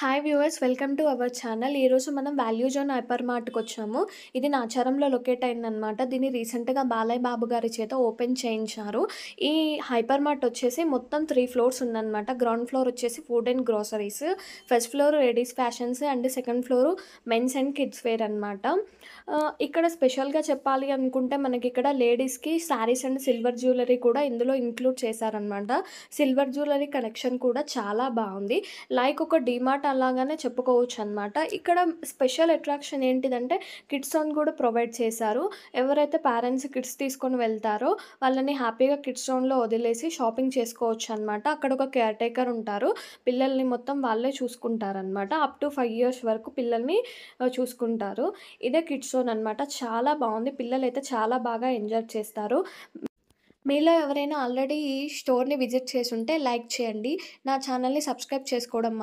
Hi viewers, welcome to our channel. ఈరోజు మనం value zone hyper మార్ట్‌కి వచ్చాము. ఇది నాచారంలో లొకేట్ అయిందనమాట. దీన్ని రీసెంట్‌గా బాలయ్య బాబు గారి చేత ఓపెన్ చేయించారు. ఈ హైపర్ మార్ట్ వచ్చేసి మొత్తం 3 ఫ్లోర్స్ ఉందనమాట. గ్రౌండ్ ఫ్లోర్ వచ్చేసి food and groceries, first floor ladies fashions and second floor men's and kids wear అనమాట. ఇక్కడ స్పెషల్‌గా చెప్పాలి అనుకుంటే మనకిక్కడ లేడీస్‌కి శారీస్ అండ్ సిల్వర్ జ్యువెలరీ కూడా ఇందులో ఇంక్లూడ్ చేశారనమాట. సిల్వర్ జ్యువెలరీ కలెక్షన్ కూడా చాలా బావుంది. లైక్ ఒక డీమార్ట్ అలాగానే చెప్పుకోవచ్చనమాట. ఇక్కడ స్పెషల్ అట్రాక్షన్ ఏంటిదంటే కిడ్స్ జోన్ గూడా ప్రొవైడ్ చేశారు. ఎవరైతే పేరెంట్స్ కిడ్స్ తీసుకొని వెళ్తారో వాళ్ళని హ్యాపీగా కిడ్స్ జోన్‌లో వదిలేసి షాపింగ్ చేసుకోవచ్చనమాట. అక్కడ ఒక కేర్ టేకర్ ఉంటారు. పిల్లల్ని మొత్తం వాళ్ళే చూసుకుంటారనమాట. అప్ టు 5 ఇయర్స్ వరకు పిల్లల్ని చూసుకుంటారు. ఇదే కిడ్స్ జోన్ అనమాట. చాలా బావుంది. పిల్లలైతే చాలా బాగా ఎంజాయ్ చేస్తారు. మీలో ఎవరైనా ఆల్రెడీ ఈ స్టోర్‌ని విజిట్ చేసుంటే లైక్ చేయండి. నా ఛానల్‌ని సబ్స్క్రైబ్ చేసుకోవడం